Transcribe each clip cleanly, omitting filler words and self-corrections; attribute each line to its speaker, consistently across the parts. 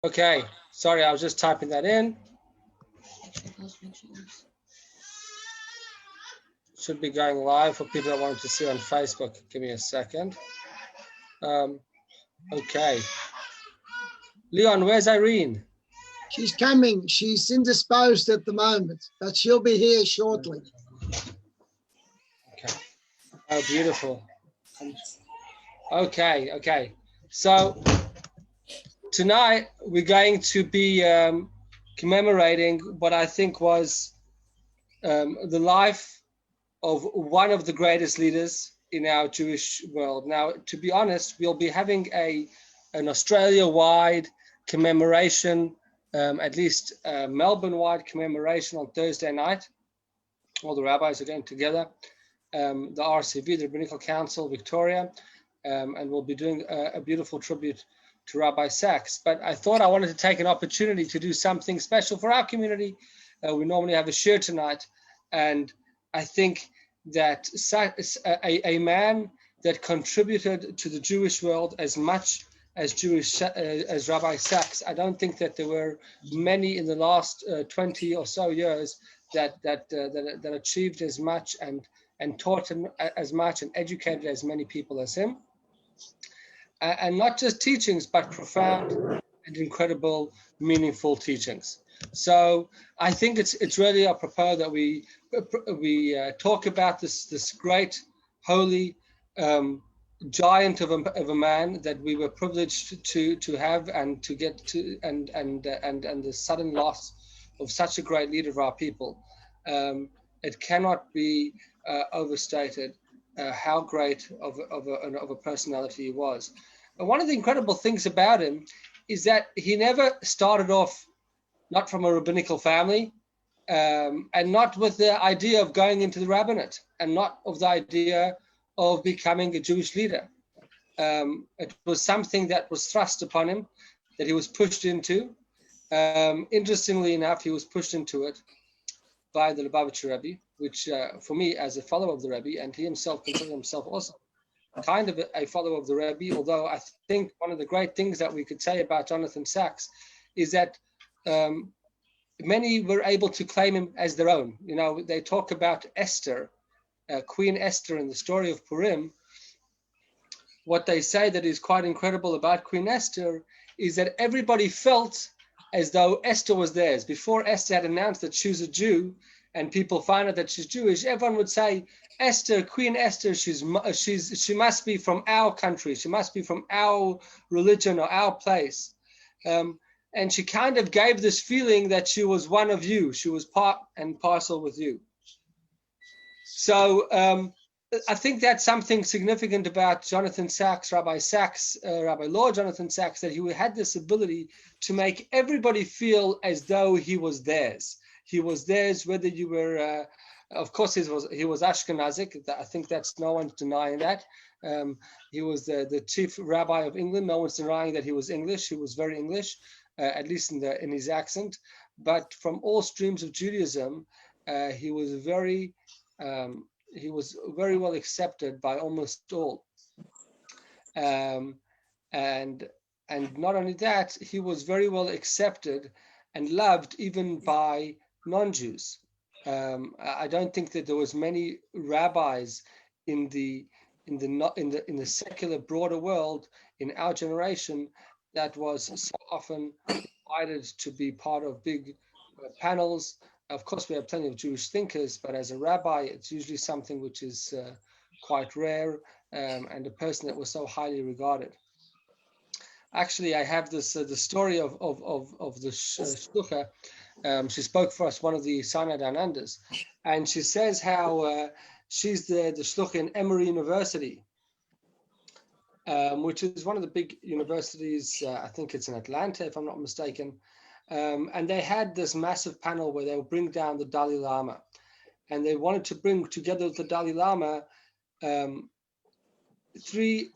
Speaker 1: Okay, sorry, I was just typing that in. Should be going live for people that wanted to see on Facebook. Give me a second. Okay. Leon, where's Irene?
Speaker 2: She's coming. She's indisposed at the moment, but she'll be here shortly.
Speaker 1: Okay. Oh, beautiful. Okay. So tonight we're going to be commemorating what I think was the life of one of the greatest leaders in our Jewish world. Now, to be honest, we'll be having an Australia-wide commemoration, at least Melbourne-wide commemoration on Thursday night. All the rabbis are getting together, the RCV, the Rabbinical Council, Victoria, and we'll be doing a beautiful tribute to Rabbi Sachs. But I thought I wanted to take an opportunity to do something special for our community. We normally have a shir tonight, and I think that a man that contributed to the Jewish world as much as Rabbi Sachs, I don't think that there were many in the last 20 or so years that achieved as much and taught as much and educated as many people as him. And not just teachings, but profound and incredible, meaningful teachings. So I think it's really apropos that we talk about this great, holy giant of a man that we were privileged to have and to get to, and the sudden loss of such a great leader of our people. It cannot be overstated how great of a personality he was. And one of the incredible things about him is that he never started off not from a rabbinical family, and not with the idea of going into the rabbinate, and not of the idea of becoming a Jewish leader. It was something that was thrust upon him, that he was pushed into. Interestingly enough, he was pushed into it by the Lubavitcher Rabbi, which for me, as a follower of the Rabbi, and he himself considered himself also kind of a follower of the Rabbi, although I think one of the great things that we could say about Jonathan Sachs is that many were able to claim him as their own. You know, they talk about Esther, Queen Esther in the story of Purim. What they say that is quite incredible about Queen Esther is that everybody felt as though Esther was theirs. Before Esther had announced that she was a Jew and people found out that she's Jewish, everyone would say, Esther, Queen Esther, she must be from our country. She must be from our religion or our place. And she kind of gave this feeling that she was one of you. She was part and parcel with you. So I think that's something significant about Jonathan Sachs, Rabbi Sachs, Rabbi Lord Jonathan Sachs, that he had this ability to make everybody feel as though he was theirs. He was theirs, whether you were, of course, he was Ashkenazic. I think that's no one's denying that. He was the chief rabbi of England. No one's denying that he was English. He was very English, at least in his accent. But from all streams of Judaism, he was very well accepted by almost all. And not only that, he was very well accepted and loved even by non-Jews. I don't think that there was many rabbis in the secular broader world in our generation that was so often invited to be part of big panels. Of course, we have plenty of Jewish thinkers, but as a rabbi, it's usually something which is quite rare, and a person that was so highly regarded. Actually, I have this the story of the shlucha. She spoke for us, one of the Sinai Anandas, and she says how she's the shlucha in Emory University, which is one of the big universities. I think it's in Atlanta, if I'm not mistaken. And they had this massive panel where they would bring down the Dalai Lama, and they wanted to bring together with the Dalai Lama three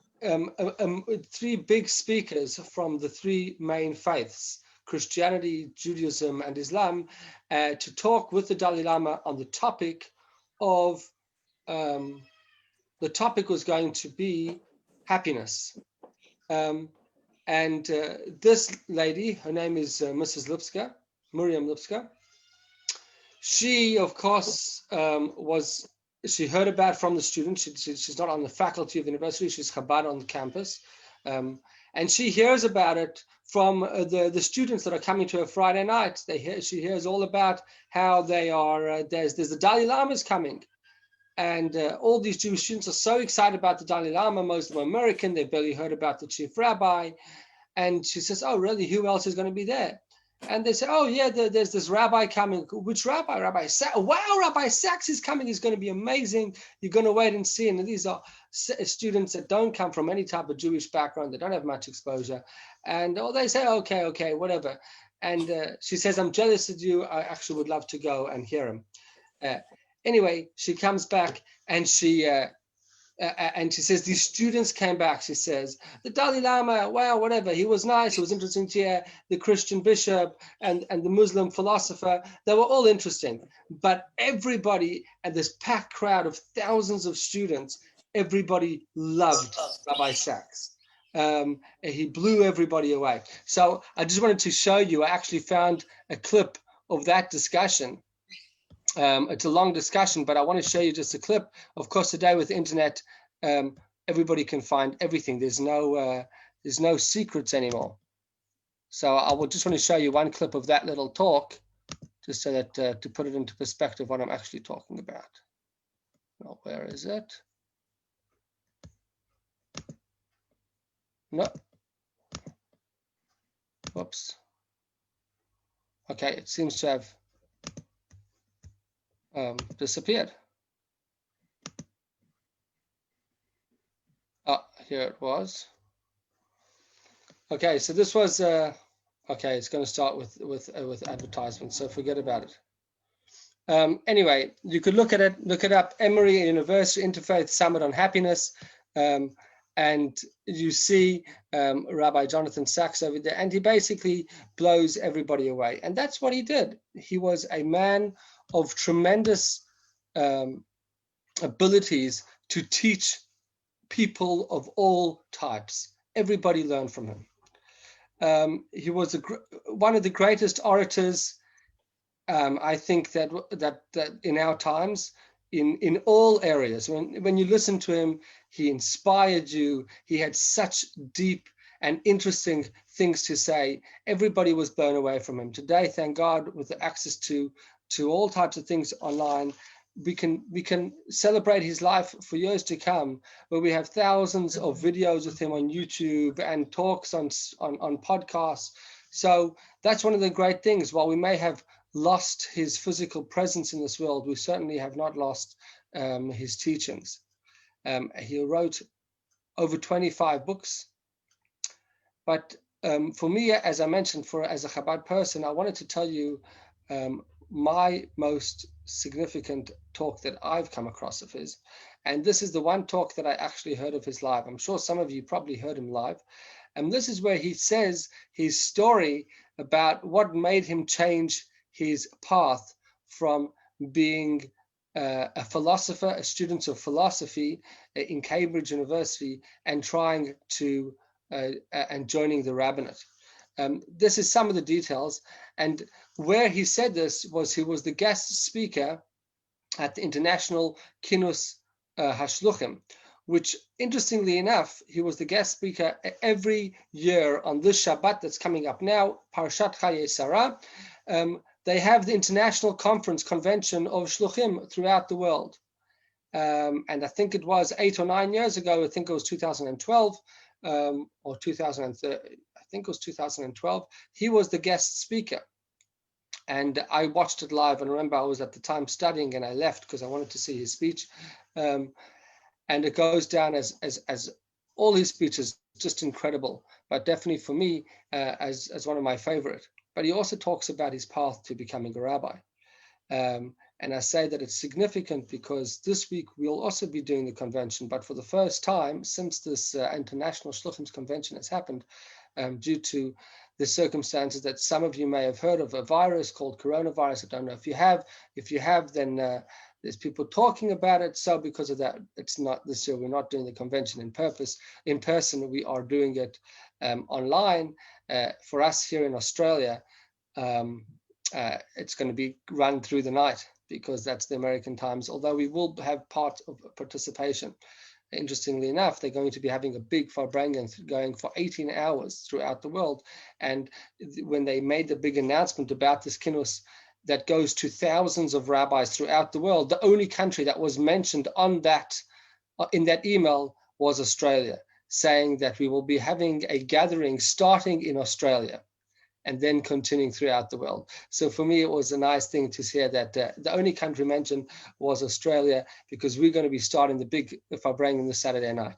Speaker 1: big speakers from the three main faiths, Christianity, Judaism, and Islam, to talk with the Dalai Lama on the topic of, the topic was going to be happiness. And this lady, her name is Mrs. Lipska, Miriam Lipska. She, of course, she heard about from the students. She's not on the faculty of the university. She's Chabad on the campus. And she hears about it from the students that are coming to her Friday night. She hears all about how they are, there's the Dalai Lama's coming. And all these Jewish students are so excited about the Dalai Lama. Most of them are American. They've barely heard about the chief rabbi. And she says, oh, really? Who else is going to be there? And they say, oh, yeah, there's this rabbi coming. Which rabbi? Rabbi Sachs. Wow, Rabbi Sachs is coming. He's going to be amazing. You're going to wait and see. And these are students that don't come from any type of Jewish background. They don't have much exposure. And they say, okay, whatever. And she says, I'm jealous of you. I actually would love to go and hear him. Anyway, she comes back and she says, these students came back. She says, the Dalai Lama, wow, whatever. He was nice. It was interesting to hear the Christian bishop and the Muslim philosopher. They were all interesting. But everybody, and this packed crowd of thousands of students, everybody loved Rabbi Sachs. He blew everybody away. So I just wanted to show you, I actually found a clip of that discussion. It's a long discussion, but I want to show you just a clip. Of course, today with the internet, everybody can find everything. There's no secrets anymore. So I will just want to show you one clip of that little talk, just so that to put it into perspective what I'm actually talking about. Well, where is it? No. Whoops. Okay, it seems to have disappeared. Oh, here it was. Okay, so this was okay. It's going to start with advertisements, so forget about it. Anyway, you could look at it. Look it up. Emory University Interfaith Summit on Happiness, and you see Rabbi Jonathan Sachs over there, and he basically blows everybody away. And that's what he did. He was a man of tremendous abilities to teach people of all types. Everybody learned from him. He was one of the greatest orators, I think, that in our times, in all areas. When you listen to him, he inspired you. He had such deep and interesting things to say. Everybody was blown away from him. Today, thank God, with the access to all types of things online, we can celebrate his life for years to come, where we have thousands of videos with him on YouTube and talks on podcasts. So that's one of the great things. While we may have lost his physical presence in this world, we certainly have not lost his teachings. He wrote over 25 books. But for me, as I mentioned, as a Chabad person, I wanted to tell you my most significant talk that I've come across of his. And this is the one talk that I actually heard of his live. I'm sure some of you probably heard him live. And this is where he says his story about what made him change his path from being a philosopher, a student of philosophy in Cambridge University, and trying to and joining the rabbinate. This is some of the details. And where he said this was, he was the guest speaker at the International Kinus Hashluchim, which, interestingly enough, he was the guest speaker every year on this Shabbat that's coming up now, Parashat Chayei Sarah. They have the International Convention of Shluchim throughout the world. And I think it was 8 or 9 years ago, I think it was 2012 or 2013, I think it was 2012, he was the guest speaker. And I watched it live, and I remember I was at the time studying, and I left because I wanted to see his speech. And it goes down as all his speeches, just incredible, but definitely for me as one of my favorite. But he also talks about his path to becoming a rabbi. And I say that it's significant because this week we'll also be doing the convention, but for the first time since this International Shluchim's Convention has happened, due to the circumstances that some of you may have heard of, a virus called coronavirus. I don't know if you have. If you have, then There's people talking about it. So because of that, it's not this year. We're not doing the convention in person. We are doing it online. For us here in Australia, it's going to be run through the night because that's the American times. Although we will have part of participation. Interestingly enough, they're going to be having a big Farbrengen going for 18 hours throughout the world. And when they made the big announcement about this kinnus that goes to thousands of rabbis throughout the world, the only country that was mentioned on that in that email was Australia, saying that we will be having a gathering starting in Australia and then continuing throughout the world. So for me, it was a nice thing to hear that the only country mentioned was Australia, because we're going to be starting the big Farbrengen this Saturday night,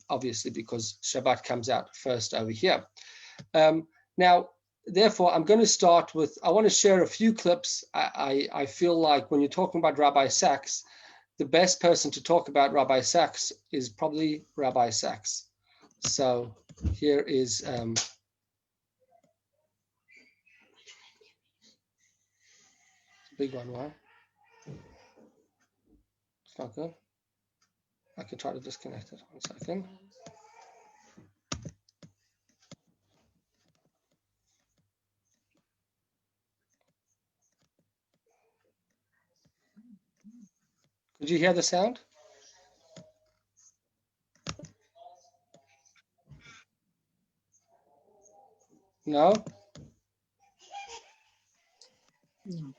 Speaker 1: obviously because Shabbat comes out first over here. Now, therefore, I'm going to start with, I want to share a few clips. I feel like when you're talking about Rabbi Sachs, the best person to talk about Rabbi Sachs is probably Rabbi Sachs. So here is... big one, right? It's not good. I can try to disconnect it. 1 second. Could you hear the sound? No?
Speaker 3: No.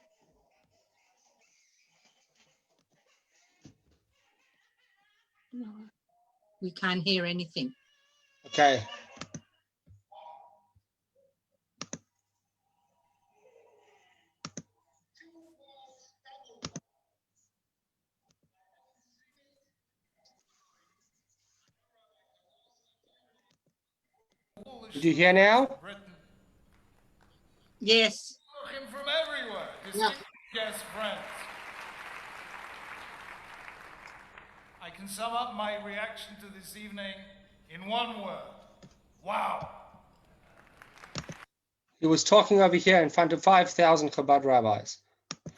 Speaker 3: No. We can't hear anything.
Speaker 1: Okay. Did you hear now?
Speaker 3: Yes.
Speaker 4: Him from everywhere, distinguished guest friends. I can sum up my reaction to this evening in one word: wow.
Speaker 1: He was talking over here in front of 5,000 Chabad rabbis.
Speaker 4: In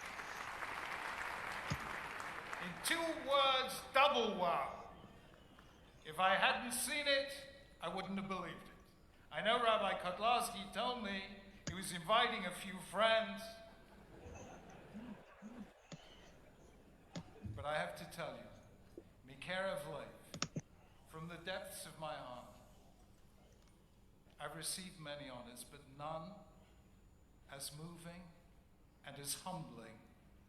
Speaker 4: 2 words, double wow. If I hadn't seen it, I wouldn't have believed it. I know Rabbi Kotlarski told me he was inviting a few friends. But I have to tell you, Mikerev Lev, from the depths of my heart, I've received many honors, but none as moving and as humbling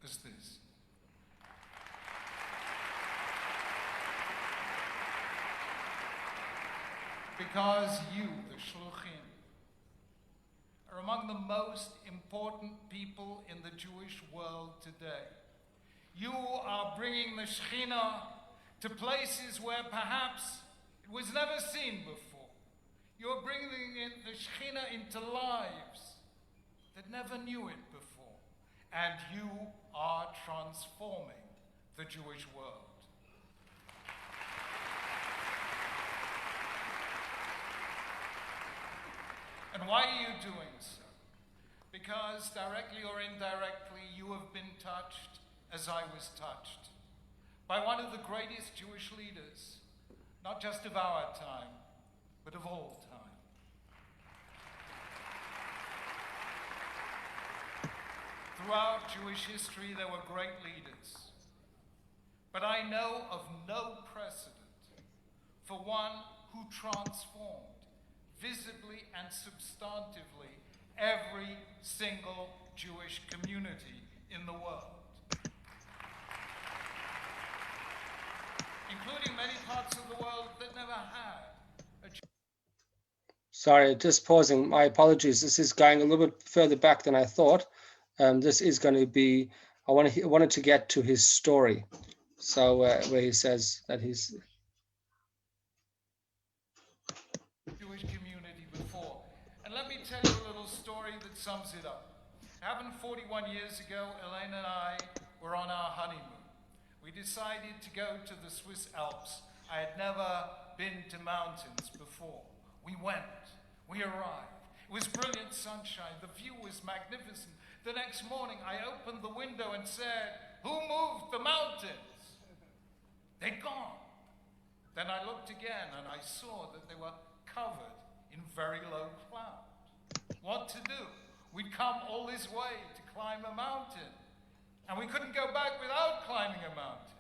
Speaker 4: as this. Because you, the Shluchim, are among the most important people in the Jewish world today. You are bringing the Shekhinah to places where perhaps it was never seen before. You are bringing the Shekhinah into lives that never knew it before. And you are transforming the Jewish world. And why are you doing so? Because directly or indirectly, you have been touched as I was touched by one of the greatest Jewish leaders, not just of our time, but of all time. Throughout Jewish history, there were great leaders, but I know of no precedent for one who transformed visibly and substantively every single Jewish community in the world, including many parts of the world that never had a Jew.
Speaker 1: Sorry, just pausing. My apologies. This is going a little bit further back than I thought. This is going to be, I wanted to get to his story. So where he says that he's...
Speaker 4: Jewish community before. And let me tell you a little story that sums it up. It happened 41 years ago. Elaine and I were on our honeymoon. We decided to go to the Swiss Alps. I had never been to mountains before. We went. We arrived. It was brilliant sunshine. The view was magnificent. The next morning, I opened the window and said, Who moved the mountains? They're gone. Then I looked again and I saw that they were covered in very low cloud. What to do? We'd come all this way to climb a mountain, and we couldn't go back without climbing a mountain.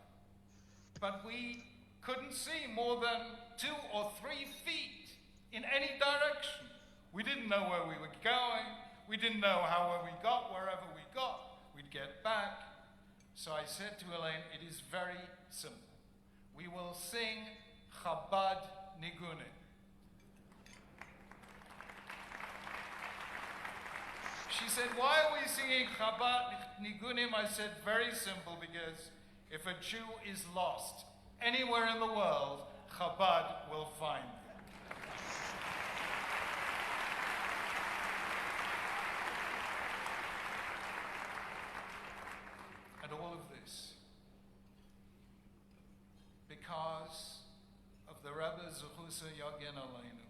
Speaker 4: But we couldn't see more than 2 or 3 feet in any direction. We didn't know where we were going. We didn't know how when we got wherever we got, we'd get back. So I said to Elaine, it is very simple. We will sing Chabad Nigunim. She said, why are we singing Chabad Nigunim? I said, very simple, because if a Jew is lost anywhere in the world, Chabad will find them. And all of this because of the Rebbe Zechusa Yagen Aleinu.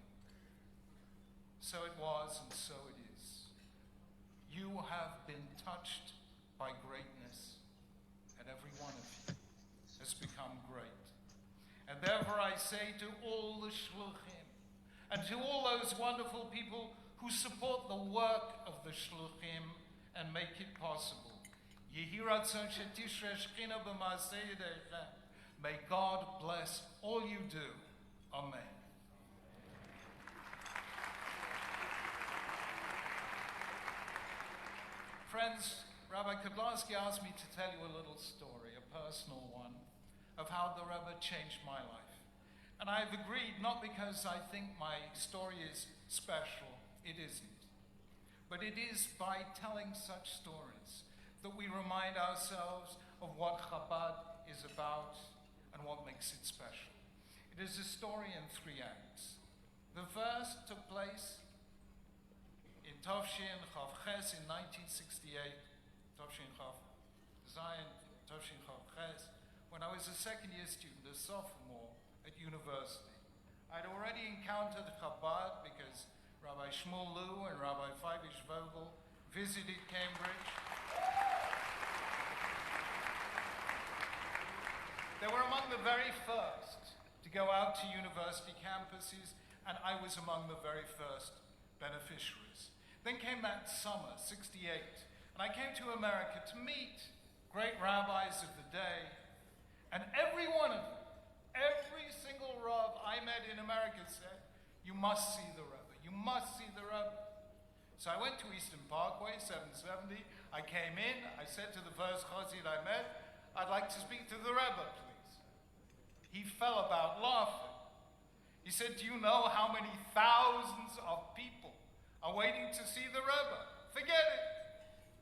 Speaker 4: So it was and so it is. You have been touched by greatness, and every one of you has become great. And therefore I say to all the shluchim and to all those wonderful people who support the work of the shluchim and make it possible, may God bless all you do. Amen. Friends, Rabbi Kudlowski asked me to tell you a little story, a personal one, of how the Rebbe changed my life. And I've agreed, not because I think my story is special, it isn't. But it is by telling such stories that we remind ourselves of what Chabad is about and what makes it special. It is a story in 3 acts. The first took place in Tovshin Chav Ches in 1968, Tovshin Chav Zayin, Tovshin Chav Ches, when I was a second-year student, a sophomore at university. I'd already encountered Chabad because Rabbi Shmuel Lew and Rabbi Feivish Vogel visited Cambridge. They were among the very first to go out to university campuses, and I was among the very first beneficiaries. Then came that summer, 68, and I came to America to meet great rabbis of the day, and every one of them, every single Rav I met in America said, you must see the Rebbe, you must see the Rebbe. So I went to Eastern Parkway, 770, I came in, I said to the first Chazid I met, I'd like to speak to the Rebbe, please. He fell about laughing. He said, do you know how many thousands of people are waiting to see the Rebbe? Forget it.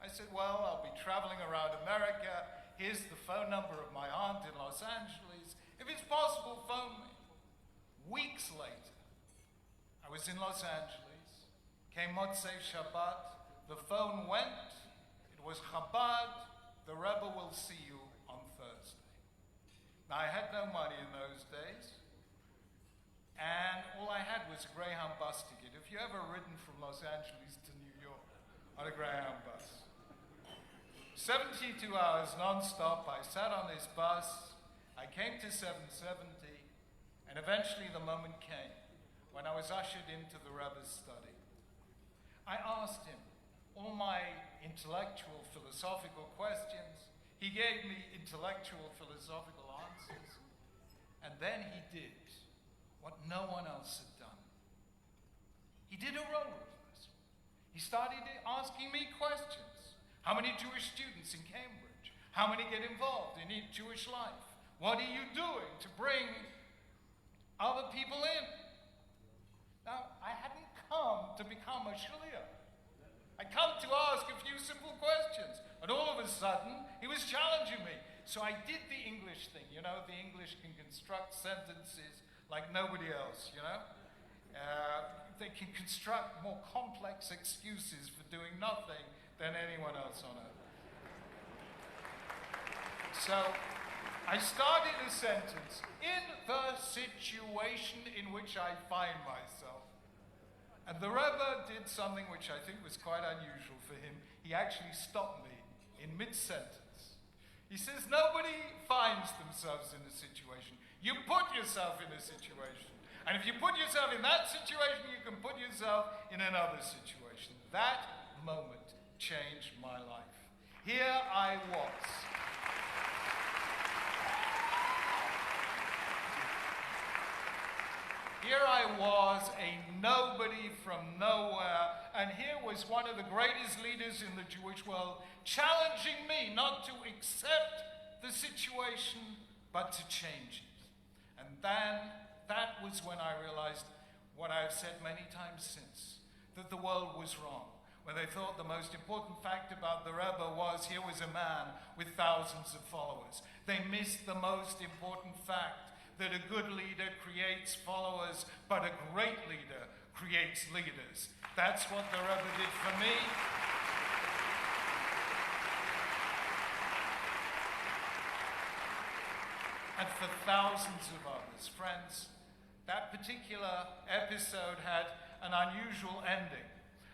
Speaker 4: I said, well, I'll be traveling around America. Here's the phone number of my aunt in Los Angeles. If it's possible, phone me. Weeks later, I was in Los Angeles. Came Motzei Shabbat. The phone went. It was Chabad. The Rebbe will see you on Thursday. Now, I had no money in those days, and all I had was a Greyhound bus ticket. If you ever ridden from Los Angeles to New York on a Greyhound bus, 72 hours non-stop, I sat on this bus, I came to 770, and eventually the moment came when I was ushered into the Rebbe's study. I asked him all my intellectual, philosophical questions. He gave me intellectual, philosophical answers. And then he did what no one else had done. He did a role reversal. He started asking me questions. How many Jewish students in Cambridge? How many get involved in Jewish life? What are you doing to bring other people in? Now, I hadn't come to become a shliach. I come to ask a few simple questions. And all of a sudden, he was challenging me. So I did the English thing. You know, the English can construct sentences like nobody else, you know? They can construct more complex excuses for doing nothing than anyone else on earth. So I started a sentence, in the situation in which I find myself. And the Rebbe did something which I think was quite unusual for him. He actually stopped me in mid-sentence. He says nobody finds themselves in a situation. You put yourself in a situation. And if you put yourself in that situation, you can put yourself in another situation. That moment changed my life. Here I was. Here I was, a nobody from nowhere, and here was one of the greatest leaders in the Jewish world challenging me not to accept the situation, but to change it. And then that was when I realized what I've said many times since, that the world was wrong. When they thought the most important fact about the Rebbe was here was a man with thousands of followers. They missed the most important fact, that a good leader creates followers, but a great leader creates leaders. That's what the Rebbe did for me. And for thousands of others. Friends, that particular episode had an unusual ending.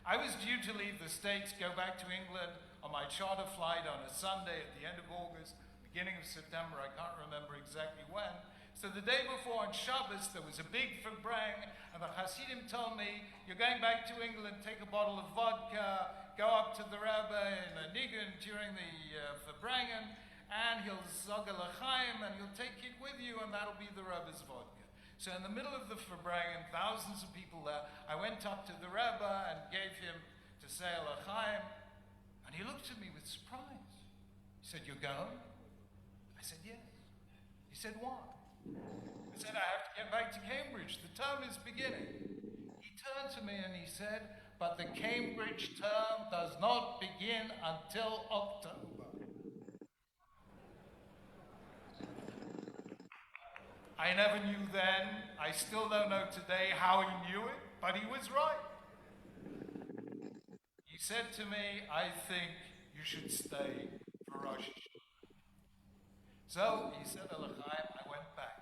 Speaker 4: I was due to leave the States, go back to England on my charter flight on a Sunday at the end of August, beginning of September, I can't remember exactly when. So the day before on Shabbos, there was a big Verbrang, and the Hasidim told me, you're going back to England, take a bottle of vodka, go up to the Rabbi in a nigun during the Verbrangen, and he'll zog a l'chaim, and he'll take it with you, and that'll be the Rebbe's vodka. So in the middle of the Verbrangen, thousands of people there, I went up to the Rebbe and gave him to say a l'chaim, and he looked at me with surprise. He said, you're going? I said, yes. He said, why? I said, I have to get back to Cambridge. The term is beginning. He turned to me and he said, but the Cambridge term does not begin until October. I never knew then, I still don't know today how he knew it, but he was right. He said to me, I think you should stay for Rosh Hashanah. So he said, L'chaim, I went back.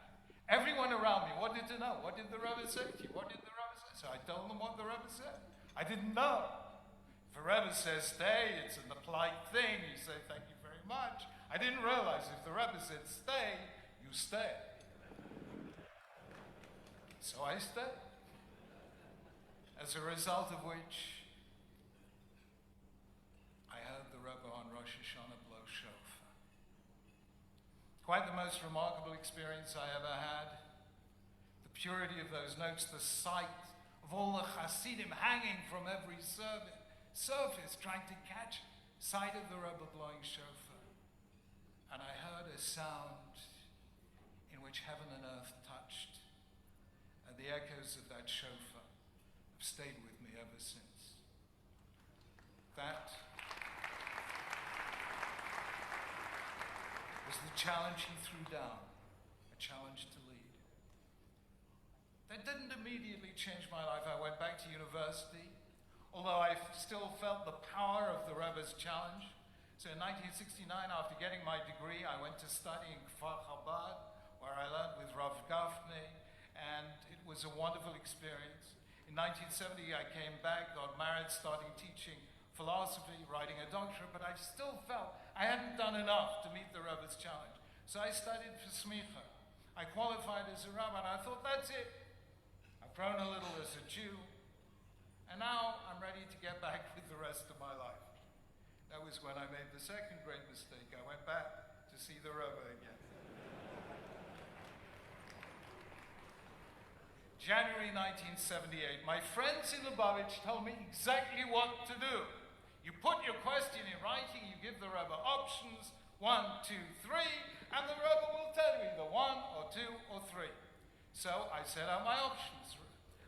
Speaker 4: Everyone around me wanted to know, what did the Rebbe say to you? What did the Rebbe say? So I told them what the Rebbe said. I didn't know. If a Rebbe says stay, it's an applied thing. You say thank you very much. I didn't realize if the Rebbe said stay, you stay. So I stayed. As a result of which, I heard the Rebbe on Rosh Hashanah blow shofar. Quite the most remarkable experience I ever had. The purity of those notes, the sight of all the Hasidim hanging from every surface, trying to catch sight of the Rebbe blowing shofar. And I heard a sound in which heaven and earth touched. And the echoes of that shofar have stayed with me ever since. That was the challenge he threw down, a challenge to lead. That didn't immediately change my life. I went back to university, although I still felt the power of the Rebbe's challenge. So in 1969, after getting my degree, I went to study in Kfar Chabad, where I learned with Rav Gafni, and it was a wonderful experience. In 1970, I came back, got married, starting teaching philosophy, writing a doctorate, but I still felt I hadn't done enough to meet the Rebbe's challenge. So I studied for smicha. I qualified as a rabbi, and I thought, that's it. I've grown a little as a Jew, and now I'm ready to get back with the rest of my life. That was when I made the second great mistake. I went back to see the Rebbe again. January 1978, my friends in Lubavitch told me exactly what to do. You put your question in writing, you give the Rebbe options, 1, 2, 3, and the Rebbe will tell you either 1 or 2 or 3. So I set out my options.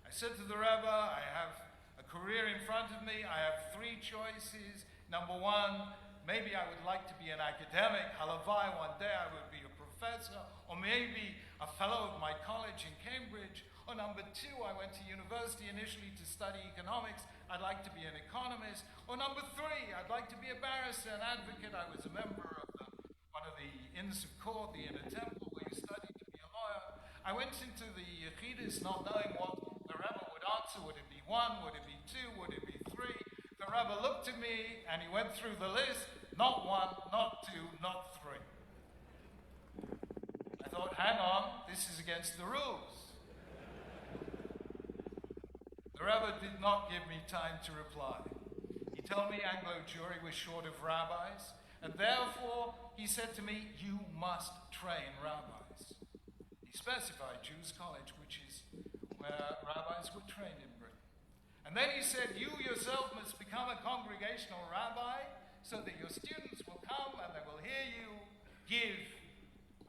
Speaker 4: I said to the Rebbe, I have a career in front of me, I have 3 choices. Number 1, maybe I would like to be an academic, halavai, one day I would be a professor, or maybe a fellow of my college in Cambridge. Or number 2, I went to university initially to study economics. I'd like to be an economist. Or number 3, I'd like to be a barrister, an advocate. I was a member of one of the Inns of Court, the Inner Temple, where you studied to be a lawyer. I went into the Yechidus not knowing what the Rebbe would answer. Would it be 1? Would it be 2? Would it be 3? The Rebbe looked at me and he went through the list. Not 1, not 2, not 3. thought, hang on, this is against the rules. The Rabbi did not give me time to reply. He told me Anglo-Jewry was short of rabbis, and therefore he said to me, you must train rabbis. He specified Jews College, which is where rabbis were trained in Britain. And then he said, you yourself must become a congregational rabbi so that your students will come and they will hear you give,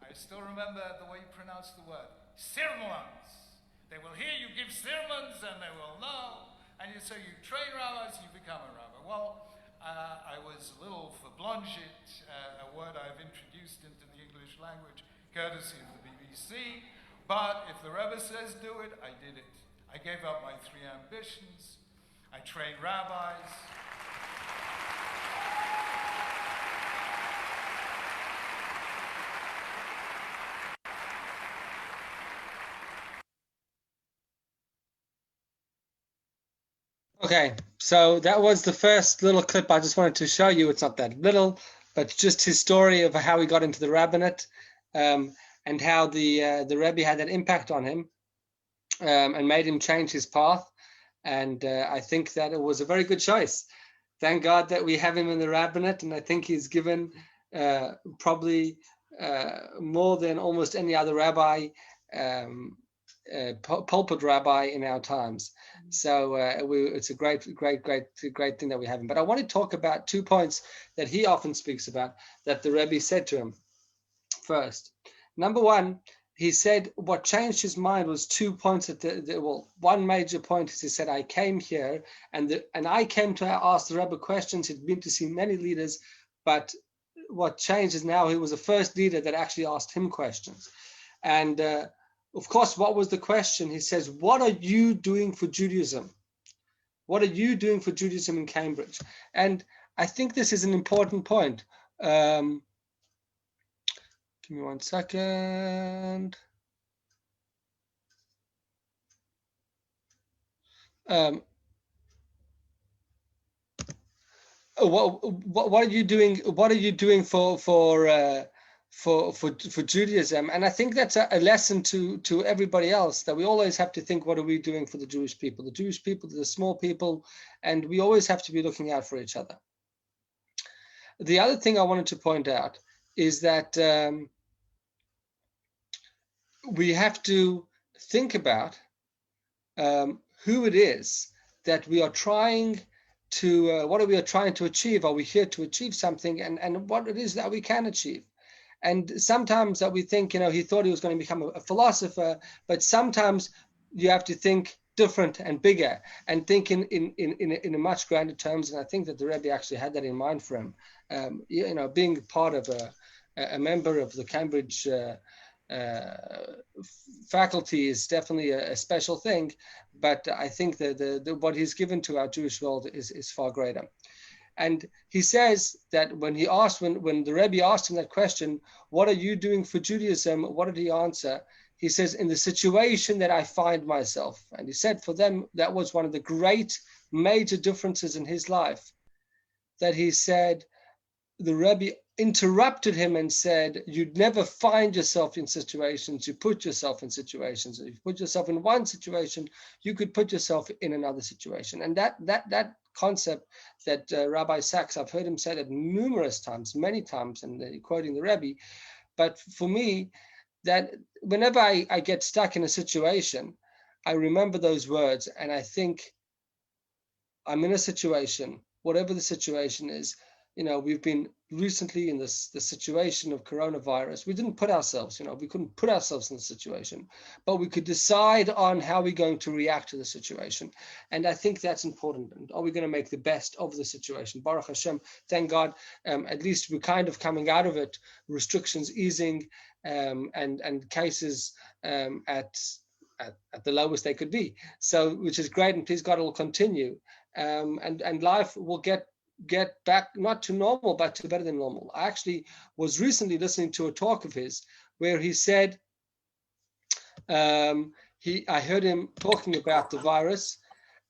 Speaker 4: I still remember the way you pronounce the word, sermons. They will hear you give sermons and they will know. And so you train rabbis, you become a rabbi. Well, I was a little verblonget, a word I've introduced into the English language, courtesy of the BBC. But if the Rebbe says do it, I did it. I gave up my 3 ambitions. I trained rabbis.
Speaker 1: Okay, so that was the first little clip I just wanted to show you. It's not that little, but just his story of how he got into the rabbinate, and how the Rebbe had that impact on him, and made him change his path. And I think that it was a very good choice. Thank God that we have him in the rabbinate, and I think he's given probably more than almost any other rabbi, pulpit rabbi in our times. So it's a great thing that we have him. But I want to talk about 2 points that he often speaks about that the Rebbe said to him. First, number one, he said what changed his mind was 2 points. One major point is he said, I came here and I came to ask the Rebbe questions. He'd been to see many leaders, but what changed is now he was the first leader that actually asked him questions. And of course, what was the question? He says, what are you doing for Judaism? What are you doing for Judaism in Cambridge? And I think this is an important point. Give me 1 second. What are you doing? What are you doing for Judaism? And I think that's a lesson to everybody else, that we always have to think, what are we doing for the Jewish people? The Jewish people, the small people, and we always have to be looking out for each other. The other thing I wanted to point out is that we have to think about who it is that we are trying to, what are we trying to achieve? Are we here to achieve something? And what it is that we can achieve? And sometimes that we think, he thought he was going to become a philosopher, but sometimes you have to think different and bigger and think in a much grander terms. And I think that the Rebbe actually had that in mind for him. Being part of a member of the Cambridge faculty is definitely a special thing, but I think that what he's given to our Jewish world is far greater. And he says that when the Rebbe asked him that question, what are you doing for Judaism? What did he answer? He says, in the situation that I find myself. And he said for them, that was one of the great major differences in his life, that he said, the Rebbe interrupted him and said, you'd never find yourself in situations, you put yourself in situations. If you put yourself in one situation, you could put yourself in another situation. And that concept that Rabbi Sachs, I've heard him say that numerous times, many times, and quoting the Rebbe. But for me, that whenever I get stuck in a situation, I remember those words and I think, I'm in a situation, whatever the situation is. We've been recently in the situation of coronavirus. We didn't put ourselves, we couldn't put ourselves in the situation, but we could decide on how we're going to react to the situation. And I think that's important. And are we going to make the best of the situation? Baruch Hashem, thank God, at least we're kind of coming out of it, restrictions easing, and cases at the lowest they could be. So, which is great, and please God, it will continue. And life will get back not to normal, but to better than normal. I actually was recently listening to a talk of his where he said, I heard him talking about the virus,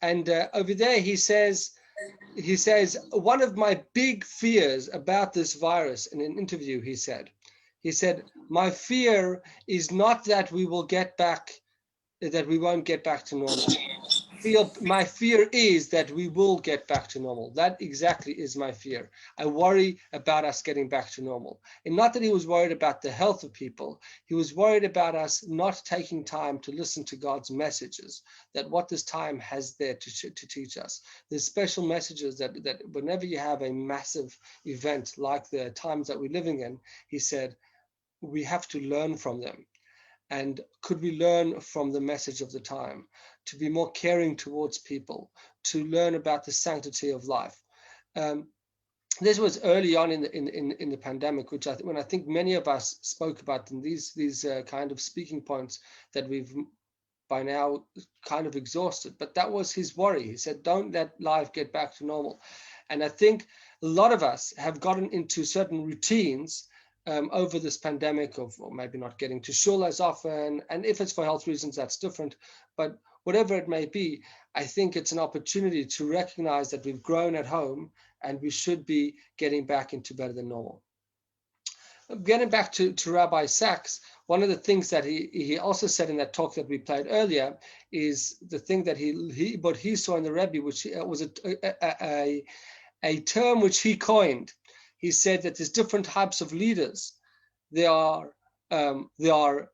Speaker 1: and over there he says, one of my big fears about this virus, in an interview he said, He said, my fear is not that we won't get back to normal. My fear is that we will get back to normal. That exactly is my fear. I worry about us getting back to normal. And not that he was worried about the health of people. He was worried about us not taking time to listen to God's messages, that what this time has there to teach us. There's special messages that whenever you have a massive event like the times that we're living in, he said, we have to learn from them. And could we learn from the message of the time to be more caring towards people, to learn about the sanctity of life? This was early on in the pandemic, which when I think many of us spoke about them, these kind of speaking points that we've by now kind of exhausted. But that was his worry. He said, don't let life get back to normal. And I think a lot of us have gotten into certain routines over this pandemic of or maybe not getting to shul as often. And if it's for health reasons, that's different. But whatever it may be, I think it's an opportunity to recognize that we've grown at home and we should be getting back into better than normal. Getting back to Rabbi Sachs, one of the things that he also said in that talk that we played earlier is the thing that what he saw in the Rabbi, which was a term which he coined. He said that there's different types of leaders. There are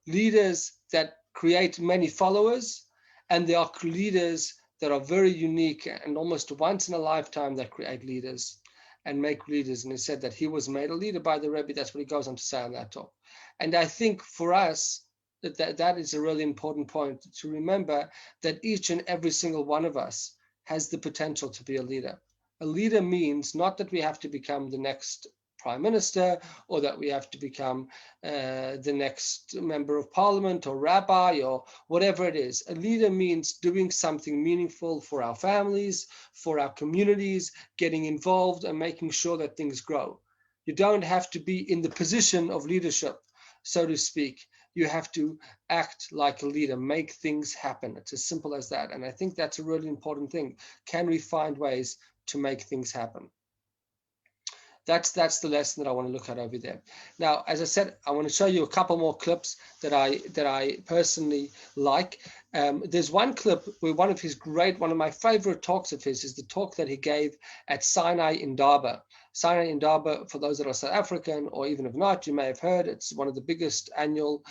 Speaker 1: leaders that create many followers, and there are leaders that are very unique and almost once in a lifetime that create leaders and make leaders. And he said that he was made a leader by the Rebbe. That's what he goes on to say on that talk. And I think for us, that is a really important point to remember, that each and every single one of us has the potential to be a leader. A leader means not that we have to become the next prime minister or that we have to become the next member of parliament or rabbi or whatever it is. A leader means doing something meaningful for our families, for our communities, getting involved and making sure that things grow. You don't have to be in the position of leadership, so to speak. You have to act like a leader, make things happen. It's as simple as that. And I think that's a really important thing. Can we find ways to make things happen? That's the lesson that I want to look at over there. Now, as I said, I want to show you a couple more clips that I personally like. There's one clip where one of my favorite talks of his is the talk that he gave at Sinai in Darba. Sinai in Darba, for those that are South African, or even if not, you may have heard, it's one of the biggest annual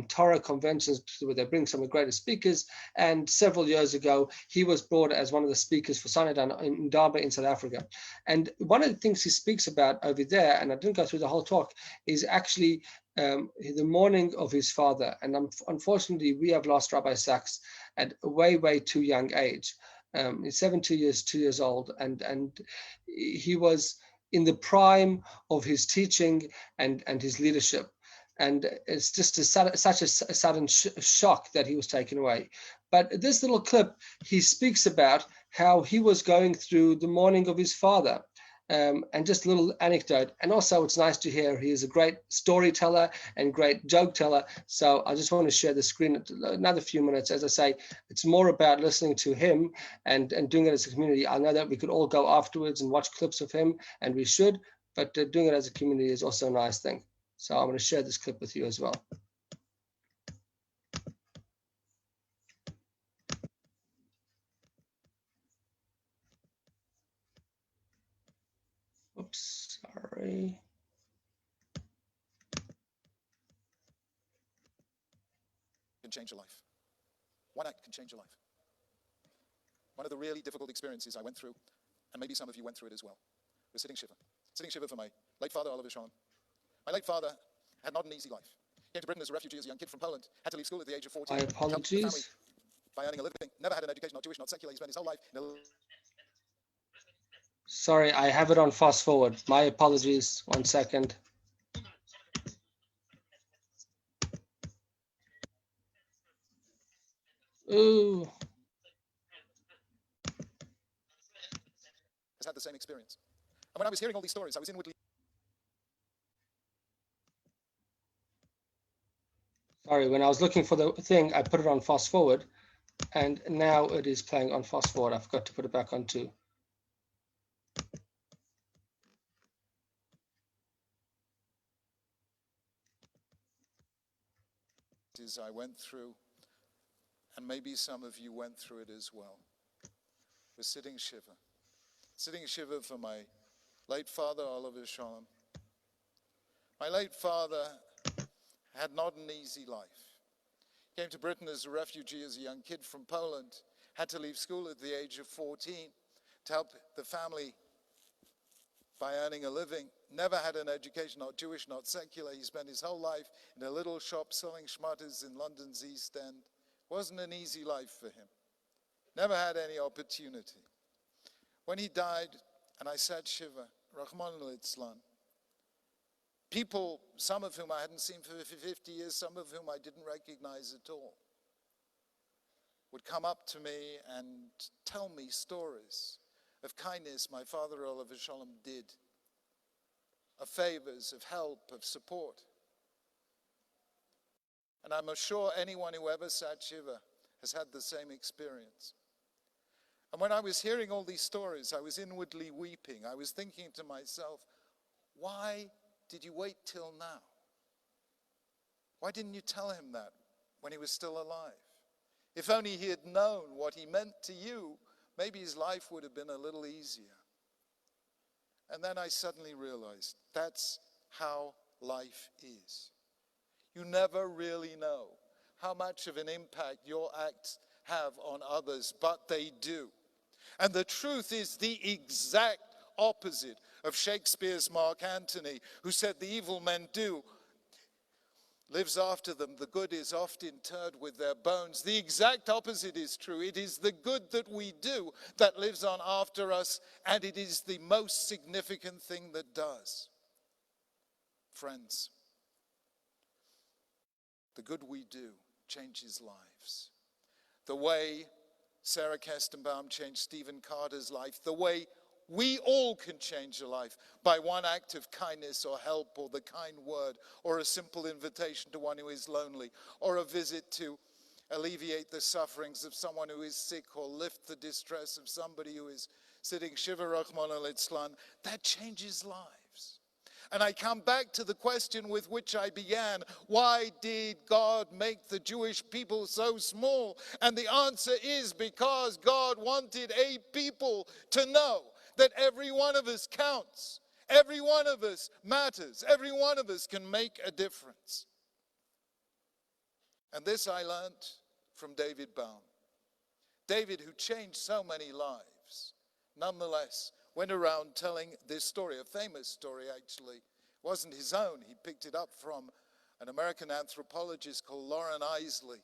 Speaker 1: Torah conventions where they bring some of the greatest speakers. And several years ago, he was brought as one of the speakers for Sinai in Darba in South Africa. And one of the things he speaks about over there, and I didn't go through the whole talk, is actually the mourning of his father. And unfortunately, we have lost Rabbi Sachs at a way, way too young age. He's 2 years old, and he was in the prime of his teaching and his leadership. And it's just such a sudden shock that he was taken away. But this little clip, he speaks about how he was going through the mourning of his father. And just a little anecdote. And also it's nice to hear he is a great storyteller and great joke teller. So I just want to share the screen another few minutes. As I say, it's more about listening to him and doing it as a community. I know that we could all go afterwards and watch clips of him, and we should, but doing it as a community is also a nice thing. So I'm going to share this clip with you as well. Oops, sorry.
Speaker 5: Can change your life. One act can change your life. One of the really difficult experiences I went through, and maybe some of you went through it as well, was sitting shiva. Sitting shiva for my late father, Oliver Shalom. My late father had not an easy life. He came to Britain as a refugee, as a young kid from Poland, had to leave school at the age of 14.
Speaker 1: My apologies.
Speaker 5: By earning a living, never had an education, not Jewish, not secular. He spent his whole life in a...
Speaker 1: Sorry, I have it on fast forward. My apologies. 1 second. Ooh.
Speaker 5: Has had the same experience. And when I was hearing all these stories, I was inwardly...
Speaker 1: Sorry, when I was looking for the thing, I put it on fast forward, and now it is playing on fast forward. I forgot to put it back on too.
Speaker 5: difficulties I went through, and maybe some of you went through it as well, was sitting shiva. Sitting shiva for my late father, Oliver Sholem. My late father had not an easy life. Came to Britain as a refugee, as a young kid from Poland, had to leave school at the age of 14 to help the family by earning a living. Never had an education, not Jewish, not secular. He spent his whole life in a little shop selling schmutters in London's East End. Wasn't an easy life for him. Never had any opportunity. When he died, and I sat shiva, Rahman al-Islam, people, some of whom I hadn't seen for 50 years, some of whom I didn't recognize at all, would come up to me and tell me stories of kindness my father Oliver Sholem did, of favors, of help, of support. And I'm sure anyone who ever sat shiva has had the same experience. And when I was hearing all these stories, I was inwardly weeping. I was thinking to myself, why did you wait till now? Why didn't you tell him that when he was still alive? If only he had known what he meant to you, maybe his life would have been a little easier. And then I suddenly realized that's how life is. You never really know how much of an impact your acts have on others, but they do. And the truth is the exact opposite of Shakespeare's Mark Antony, who said the evil men do lives after them, the good is oft interred with their bones. The exact opposite is true. It is the good that we do that lives on after us, and it is the most significant thing that does. Friends, the good we do changes lives. The way Sarah Kestenbaum changed Stephen Carter's life, the way we all can change a life by one act of kindness or help or the kind word or a simple invitation to one who is lonely or a visit to alleviate the sufferings of someone who is sick or lift the distress of somebody who is sitting shiva Rahman al-Islam. That changes lives. And I come back to the question with which I began. Why did God make the Jewish people so small? And the answer is because God wanted a people to know that every one of us counts. Every one of us matters. Every one of us can make a difference. And this I learned from David Baum. David, who changed so many lives, nonetheless went around telling this story, a famous story actually. It wasn't his own. He picked it up from an American anthropologist called Lauren Isley.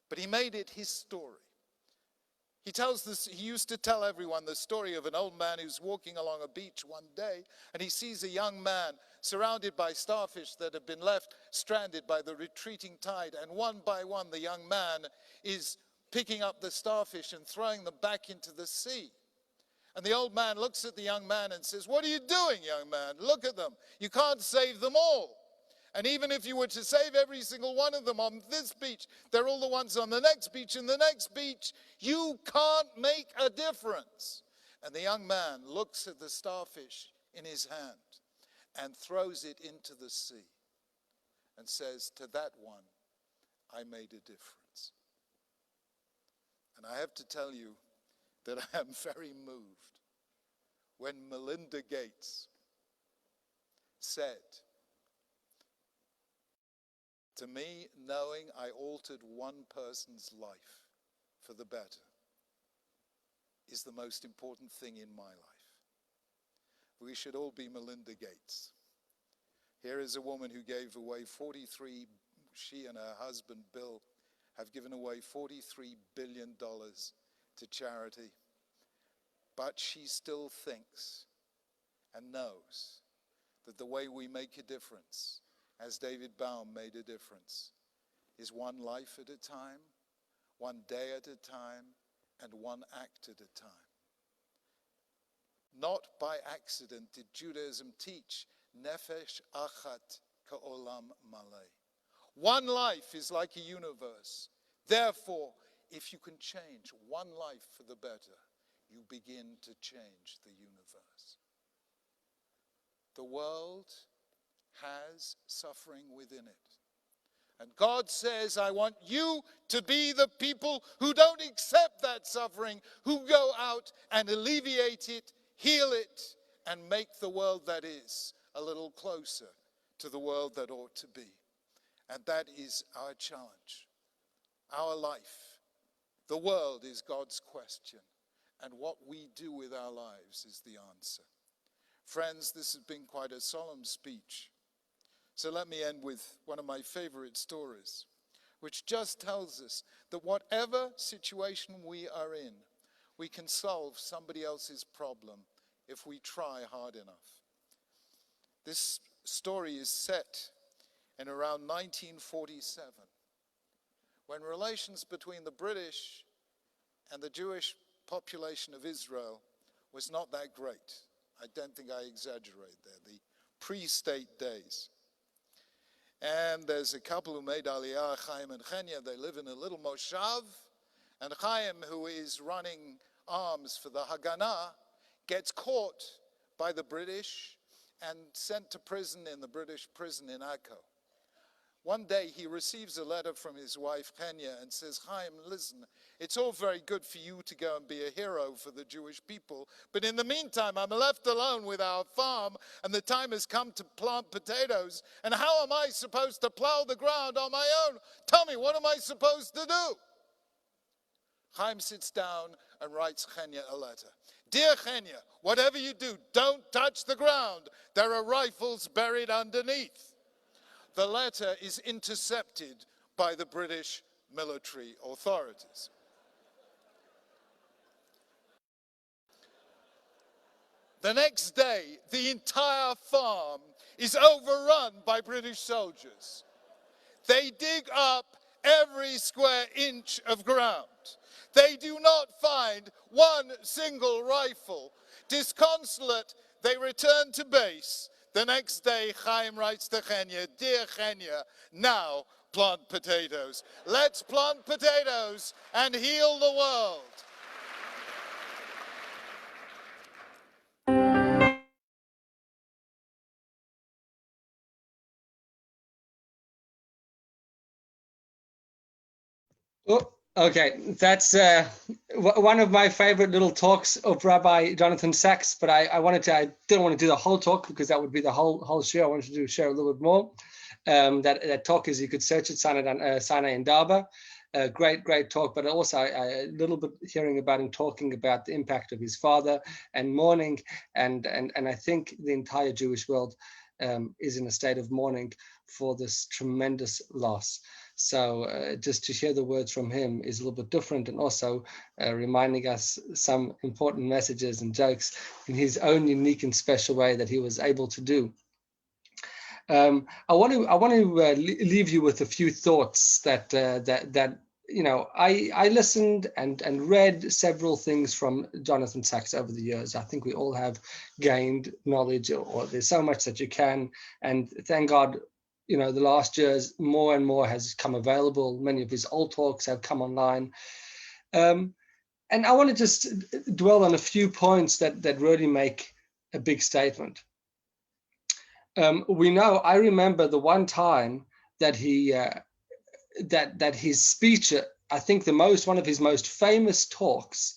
Speaker 5: But he made it his story. He used to tell everyone the story of an old man who's walking along a beach one day, and he sees a young man surrounded by starfish that have been left stranded by the retreating tide. And one by one, the young man is picking up the starfish and throwing them back into the sea. And the old man looks at the young man and says, "What are you doing, young man? Look at them. You can't save them all. And even if you were to save every single one of them on this beach, they're all the ones on the next beach and the next beach. You can't make a difference." And the young man looks at the starfish in his hand and throws it into the sea and says, "To that one, I made a difference." And I have to tell you that I am very moved when Melinda Gates said, "To me, knowing I altered one person's life for the better is the most important thing in my life." We should all be Melinda Gates. Here is a woman who gave away she and her husband Bill have given away $43 billion to charity. But she still thinks and knows that the way we make a difference, as David Baum made a difference, is one life at a time, one day at a time, and one act at a time. Not by accident did Judaism teach nefesh achat ka'olam maleh. One life is like a universe. Therefore, if you can change one life for the better, you begin to change the universe. The world has suffering within it. And God says, I want you to be the people who don't accept that suffering, who go out and alleviate it, heal it, and make the world that is a little closer to the world that ought to be. And that is our challenge, our life. The world is God's question, and what we do with our lives is the answer. Friends, this has been quite a solemn speech. So let me end with one of my favorite stories, which just tells us that whatever situation we are in, we can solve somebody else's problem if we try hard enough. This story is set in around 1947, when relations between the British and the Jewish population of Israel was not that great. I don't think I exaggerate there, the pre-state days. And there's a couple who made Aliyah, Chaim and Chenya. They live in a little moshav. And Chaim, who is running arms for the Haganah, gets caught by the British and sent to prison in the British prison in Akko. One day he receives a letter from his wife Chenya and says, Chaim, listen, it's all very good for you to go and be a hero for the Jewish people, but in the meantime I'm left alone with our farm and the time has come to plant potatoes, and how am I supposed to plow the ground on my own? Tell me, what am I supposed to do? Chaim sits down and writes Chenya a letter. Dear Chenya, whatever you do, don't touch the ground. There are rifles buried underneath. The letter is intercepted by the British military authorities. The next day, the entire farm is overrun by British soldiers. They dig up every square inch of ground. They do not find one single rifle. Disconsolate, they return to base. The next day, Chaim writes to Chenya, Dear Chenya, now plant potatoes. Let's plant potatoes and heal the world.
Speaker 1: Oh, okay. That's one of my favorite little talks of Rabbi Jonathan Sachs, but I didn't want to do the whole talk because that would be the whole show. I wanted to share a little bit more. That talk is, you could search it, Sinai and Daba. Great talk, but also a little bit hearing about him talking about the impact of his father and mourning, and I think the entire Jewish world is in a state of mourning for this tremendous loss. So just to hear the words from him is a little bit different, and also reminding us some important messages and jokes in his own unique and special way that he was able to do. I want to leave you with a few thoughts that you know, I listened and read several things from Jonathan Sachs over the years. I think we all have gained knowledge, or there's so much that you can, and thank God, you know, the last years more and more has come available. Many of his old talks have come online. And I want to just dwell on a few points that really make a big statement. We know, I remember the one time that he that his speech, I think one of his most famous talks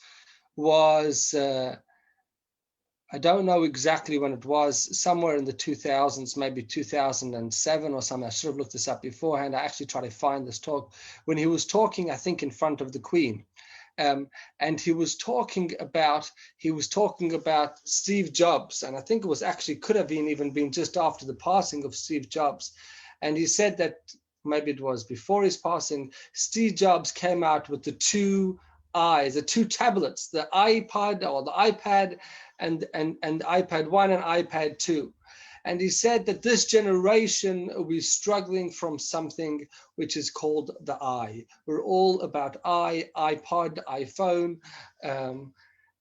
Speaker 1: was, I don't know exactly when it was, somewhere in the 2000s, maybe 2007 or something. I should have looked this up beforehand. I actually tried to find this talk when he was talking, I think, in front of the Queen. And he was talking about Steve Jobs, and I think it was actually could have even been just after the passing of Steve Jobs. And he said that maybe it was before his passing, Steve Jobs came out with the two tablets, the iPod or the iPad and iPad 1 and iPad 2. And he said that this generation will be struggling from something which is called the I. We're all about iPod, iPhone.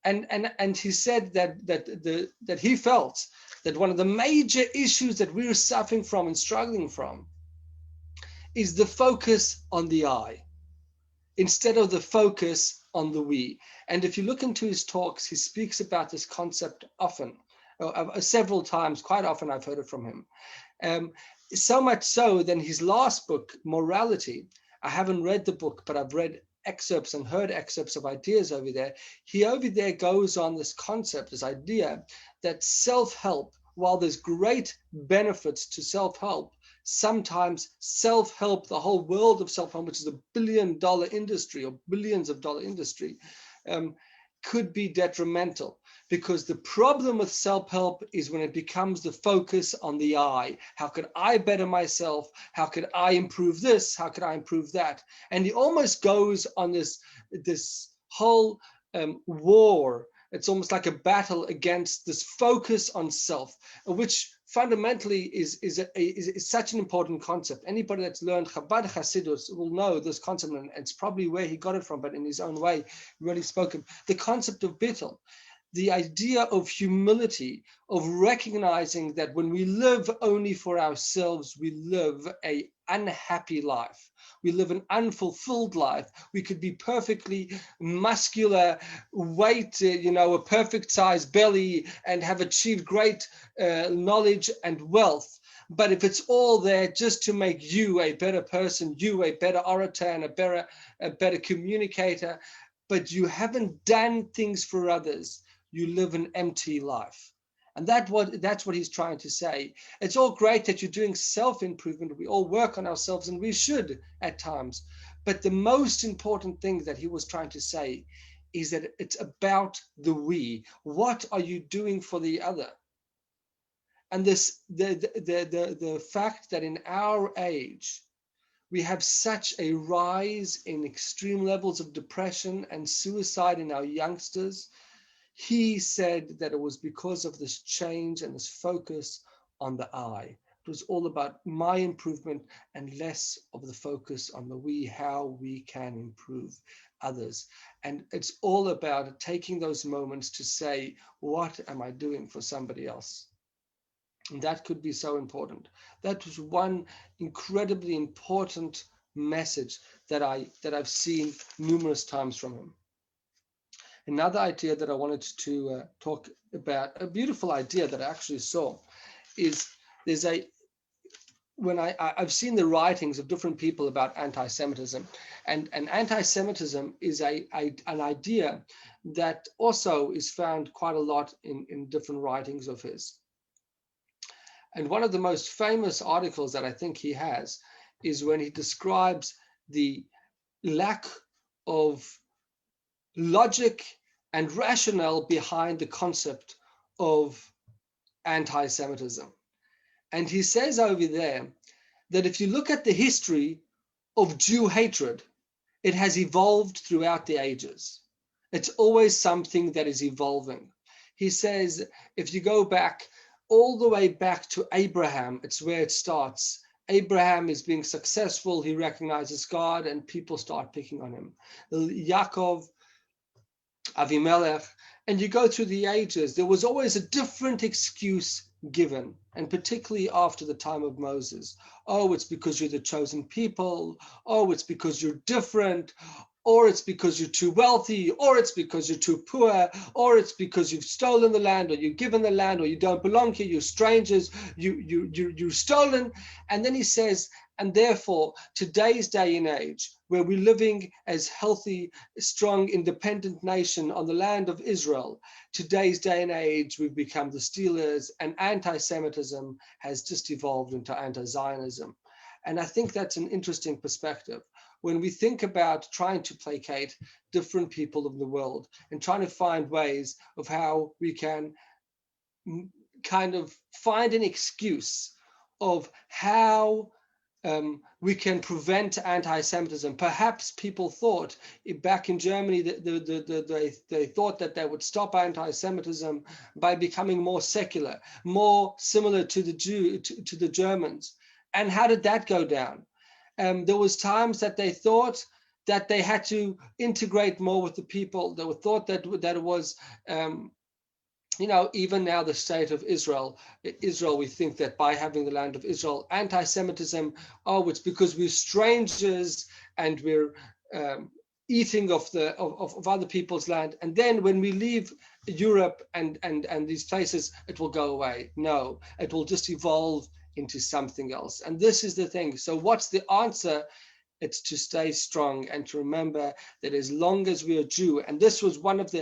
Speaker 1: And he said that he felt that one of the major issues that we're suffering from and struggling from is the focus on the I, instead of the focus on the we. And if you look into his talks, he speaks about this concept often. Several times, quite often I've heard it from him. So much so that his last book, Morality, I haven't read the book, but I've read excerpts and heard excerpts of ideas over there. He over there goes on this concept, this idea that self-help, while there's great benefits to self-help, sometimes self-help, the whole world of self-help, which is a billion-dollar industry or billions of dollar industry, could be detrimental. Because the problem with self-help is when it becomes the focus on the I. How could I better myself? How could I improve this? How could I improve that? And he almost goes on this whole war. It's almost like a battle against this focus on self, which fundamentally is such an important concept. Anybody that's learned Chabad Hasidus will know this concept, and it's probably where he got it from, but in his own way, really spoken. The concept of bittul, the idea of humility, of recognizing that when we live only for ourselves, we live an unhappy life. We live an unfulfilled life. We could be perfectly muscular, weight, a perfect size belly, and have achieved great knowledge and wealth. But if it's all there just to make you a better person, you a better orator and a better communicator, but you haven't done things for others, you live an empty life. And that's what he's trying to say. It's all great that you're doing self-improvement. We all work on ourselves, and we should at times. But the most important thing that he was trying to say is that it's about the we. What are you doing for the other? And the fact that in our age, we have such a rise in extreme levels of depression and suicide in our youngsters. He said that it was because of this change and this focus on the I. It was all about my improvement and less of the focus on the we, how we can improve others. And it's all about taking those moments to say, what am I doing for somebody else? And that could be so important. That was one incredibly important message that I've seen numerous times from him. Another idea that I wanted to talk about, a beautiful idea that I actually saw, is I've seen the writings of different people about anti-Semitism, and anti-Semitism is an idea that also is found quite a lot in different writings of his. And one of the most famous articles that I think he has is when he describes the lack of logic and rationale behind the concept of anti-Semitism. And he says over there that if you look at the history of Jew hatred, it has evolved throughout the ages. It's always something that is evolving. He says, if you go back all the way back to Abraham, it's where it starts. Abraham is being successful, he recognizes God, and people start picking on him. Yaakov, Avimelech, and you go through the ages, there was always a different excuse given, and particularly after the time of Moses. Oh, it's because you're the chosen people. Oh, it's because you're different. Or it's because you're too wealthy, or it's because you're too poor, or it's because you've stolen the land, or you've given the land, or you don't belong here, you're strangers, you're stolen. And then he says, and therefore, today's day and age, where we're living as healthy, strong, independent nation on the land of Israel, today's day and age, we've become the stealers, and anti-Semitism has just evolved into anti-Zionism. And I think that's an interesting perspective. When we think about trying to placate different people of the world and trying to find ways of how we can kind of find an excuse of how we can prevent anti-Semitism. Perhaps people thought back in Germany that they thought that they would stop anti-Semitism by becoming more secular, more similar to the Germans. And how did that go down? There was times that they thought that they had to integrate more with the people. They thought that it was, even now the state of Israel, we think that by having the land of Israel, anti-Semitism, it's because we're strangers and we're eating of other people's land. And then when we leave Europe and these places, it will go away. No, it will just evolve into something else. And this is the thing. So what's the answer? It's to stay strong and to remember that as long as we are Jew, and this was one of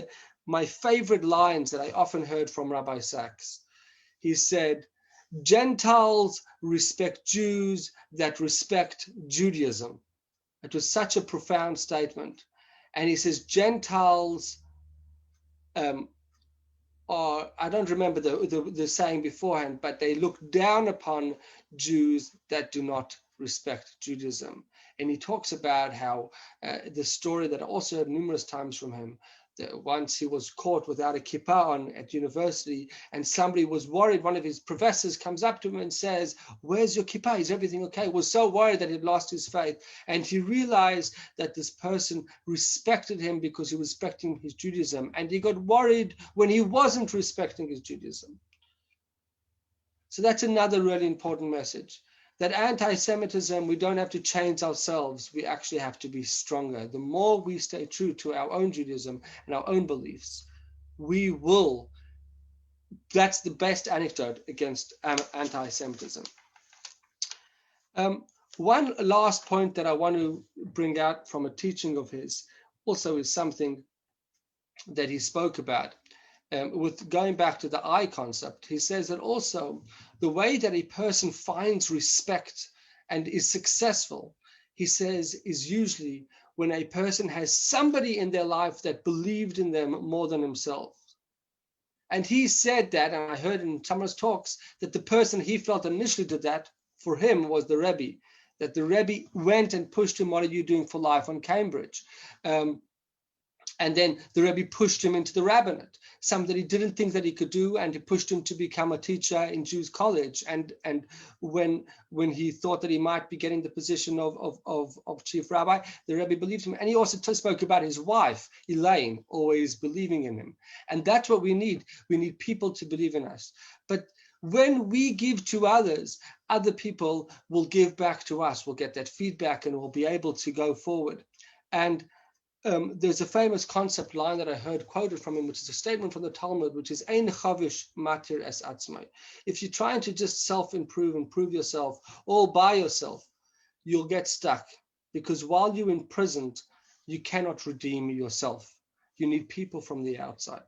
Speaker 1: my favorite lines that I often heard from Rabbi Sachs. He said, Gentiles respect Jews that respect Judaism. It was such a profound statement. And he says, Gentiles are, I don't remember the saying beforehand, but they look down upon Jews that do not respect Judaism. And he talks about how the story that I also heard numerous times from him, that once he was caught without a kippah on at university, and somebody was worried. One of his professors comes up to him and says, where's your kippah? Is everything okay? Was so worried that he'd lost his faith. And he realized that this person respected him because he was respecting his Judaism. And he got worried when he wasn't respecting his Judaism. So that's another really important message. That anti-Semitism, we don't have to change ourselves. We actually have to be stronger. The more we stay true to our own Judaism and our own beliefs, we will. That's the best antidote against anti-Semitism. One last point that I want to bring out from a teaching of his also is something that he spoke about. With going back to the I concept, he says that also the way that a person finds respect and is successful, he says, is usually when a person has somebody in their life that believed in them more than himself. And he said that, and I heard in some of his talks, that the person he felt initially did that for him was the Rabbi, that the Rabbi went and pushed him, what are you doing for life on Cambridge? And then the Rebbe pushed him into the rabbinate, something that he didn't think that he could do, and he pushed him to become a teacher in Jews college. And when he thought that he might be getting the position of chief rabbi, the Rebbe believed him. And he also spoke about his wife, Elaine, always believing in him. And that's what we need. We need people to believe in us. But when we give to others, other people will give back to us. We'll get that feedback and we'll be able to go forward. And there's a famous concept line that I heard quoted from him, which is a statement from the Talmud, which is Ein chavish matir es atzmai. If you're trying to just self-improve and prove yourself all by yourself, you'll get stuck, because while you're imprisoned, you cannot redeem yourself. You need people from the outside.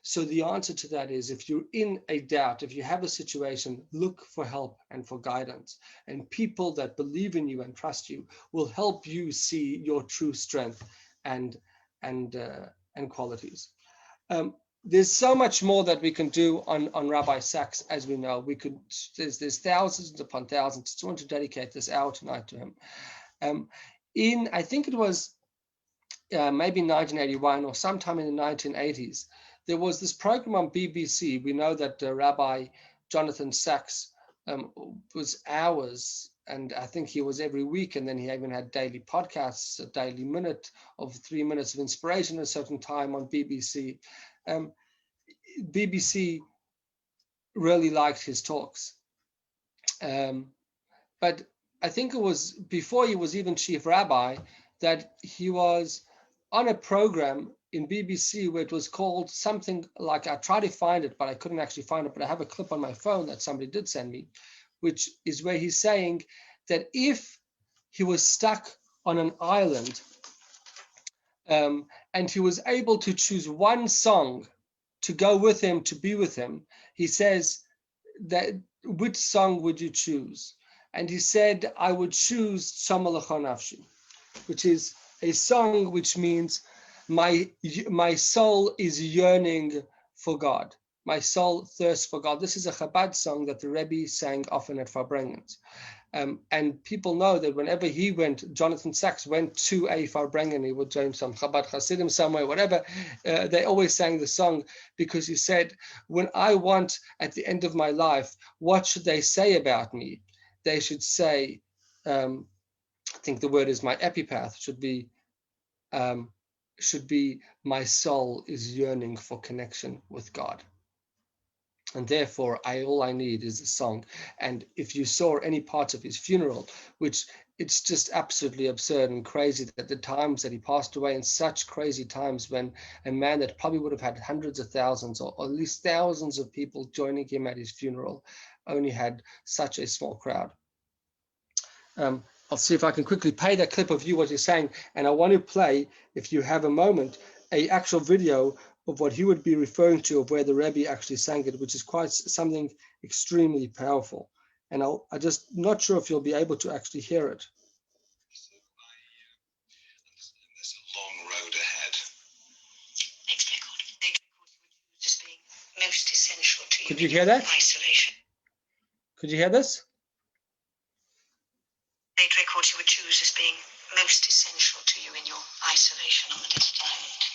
Speaker 1: So the answer to that is, if you're in a doubt, if you have a situation, look for help and for guidance. And people that believe in you and trust you will help you see your true strength and qualities. There's so much more that we can do on Rabbi Sachs, as we know. There's thousands upon thousands. I want to dedicate this hour tonight to him. I think it was maybe 1981 or sometime in the 1980s, there was this program on BBC. We know that Rabbi Jonathan Sachs was hours, and I think he was every week, and then he even had daily podcasts, a daily minute of 3 minutes of inspiration at a certain time on BBC. BBC really liked his talks. But I think it was before he was even chief rabbi that he was on a program in BBC where it was called something like, I tried to find it, but I couldn't actually find it, but I have a clip on my phone that somebody did send me, which is where he's saying that if he was stuck on an island and he was able to choose one song to go with him, to be with him, he says that, which song would you choose? And he said, I would choose Tzoma L'cha Nafshi, which is a song which means my soul is yearning for God. My soul thirsts for God. This is a Chabad song that the Rebbe sang often at Farbrengens. And people know that whenever he went, Jonathan Sachs went to a Farbrengen, he would join some Chabad Hasidim somewhere, whatever, they always sang the song, because he said, when I want at the end of my life, what should they say about me? They should say, I think the word is my epitaph, should be my soul is yearning for connection with God. And therefore, all I need is a song. And if you saw any parts of his funeral, which it's just absolutely absurd and crazy that the times that he passed away in such crazy times, when a man that probably would have had hundreds of thousands or at least thousands of people joining him at his funeral only had such a small crowd. I'll see if I can quickly play that clip of you, what you're saying. And I want to play, if you have a moment, a actual video of what he would be referring to, of where the Rabbi actually sang it, which is quite something extremely powerful. And I'm just not sure if you'll be able to actually hear it.
Speaker 6: There's a long road ahead. Next record just being most essential to you.
Speaker 1: Could you hear that?
Speaker 6: Isolation.
Speaker 1: Could you hear this?
Speaker 6: Eight records you would choose as being most essential to you in your isolation on the desert island.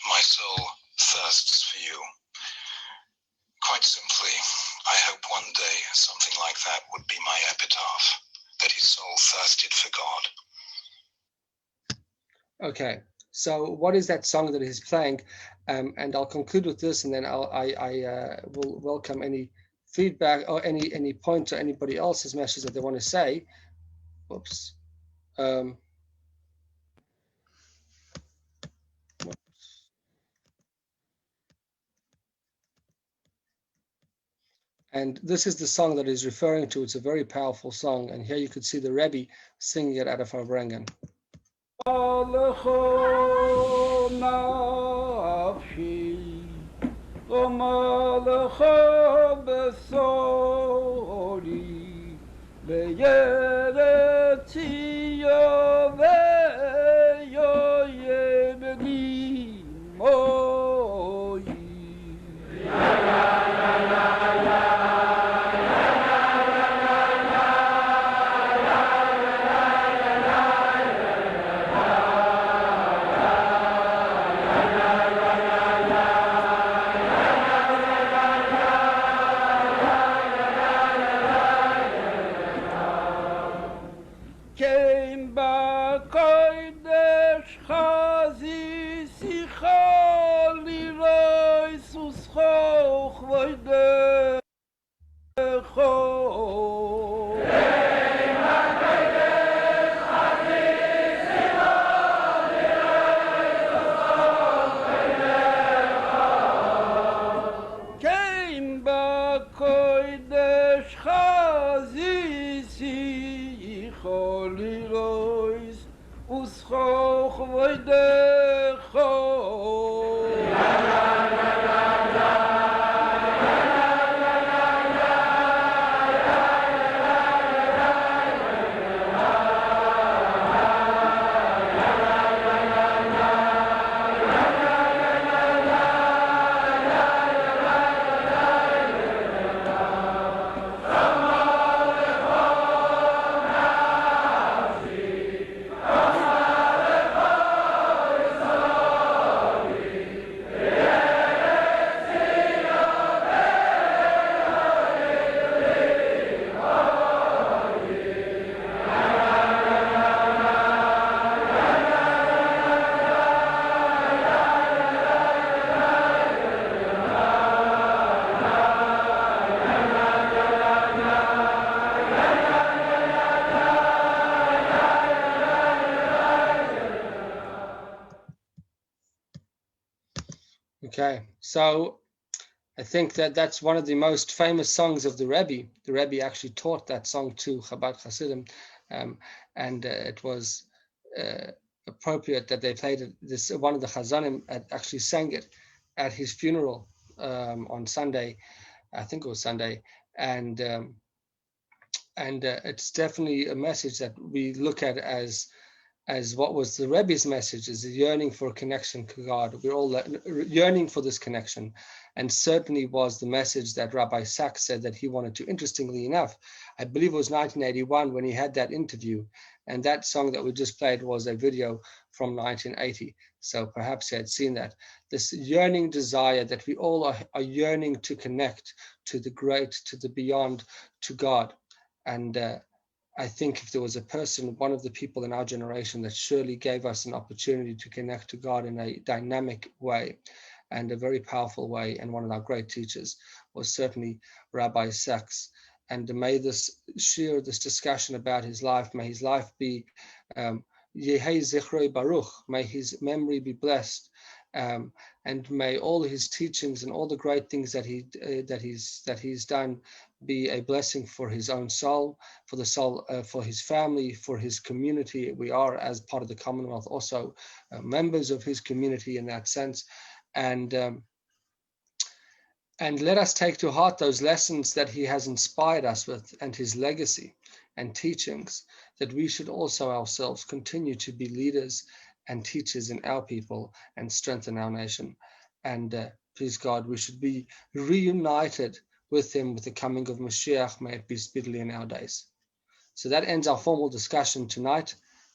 Speaker 6: My soul thirsts for you. Quite simply, I hope one day something like that would be my epitaph, that his soul thirsted for God.
Speaker 1: Okay, so what is that song that he's playing? And I'll conclude with this, and then I will welcome any feedback or any points or anybody else's message that they want to say. Whoops. And this is the song that he's referring to. It's a very powerful song. And here you could see the Rabbi singing it out of Avrangan. Okay, so I think that's one of the most famous songs of the Rebbe. The Rebbe actually taught that song to Chabad Hasidim, and it was appropriate that they played it. This one of the Chazanim actually sang it at his funeral on Sunday. I think it was Sunday, and it's definitely a message that we look at as what was the Rebbe's message, is a yearning for a connection to God. We're all yearning for this connection. And certainly was the message that Rabbi Sachs said that he wanted to. Interestingly enough, I believe it was 1981 when he had that interview. And that song that we just played was a video from 1980. So perhaps he had seen that. This yearning desire that we all are yearning to connect to the great, to the beyond, to God. And I think if there was a person, one of the people in our generation that surely gave us an opportunity to connect to God in a dynamic way, and a very powerful way. And one of our great teachers was certainly Rabbi Sachs. And may this share, this discussion about his life, may his life be Yehei Zichroi Baruch, may his memory be blessed, and may all his teachings and all the great things that he's done be a blessing for his own soul, for the soul, for his family, for his community. We are, as part of the Commonwealth, also members of his community in that sense, and let us take to heart those lessons that he has inspired us with, and his legacy and teachings, that we should also ourselves continue to be leaders and teachers in our people and strengthen our nation. And please God, we should be reunited with him with the coming of Mashiach. May it be speedily in our days. So that ends our formal discussion tonight.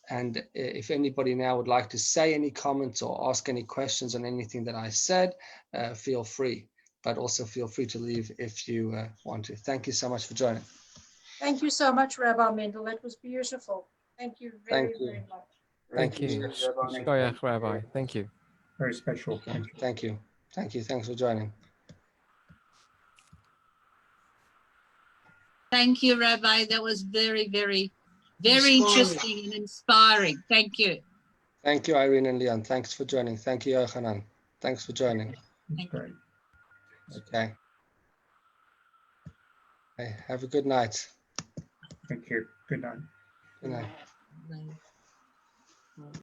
Speaker 1: And if anybody now would like to say any comments or ask any questions on anything that I said, feel free. But also feel free to leave if you want to. Thank you so much for joining.
Speaker 7: Thank you so much, Rabbi Mendel. That was beautiful. Thank you very, very much.
Speaker 8: Thank you. Shkoyach, Rabbi. Thank you.
Speaker 9: Very special.
Speaker 1: Okay. Thank you. Thank you. Thanks for joining.
Speaker 3: Thank you, Rabbi. That was very, very, very
Speaker 2: Inspiring.
Speaker 3: interesting and inspiring. Thank you.
Speaker 1: Thank you, Irene and Leon. Thanks for joining. Thank you, Yochanan. Thanks for joining.
Speaker 3: Thank you.
Speaker 1: Okay. Have a good night.
Speaker 9: Thank you. Good night.
Speaker 1: Good night.
Speaker 3: Bye.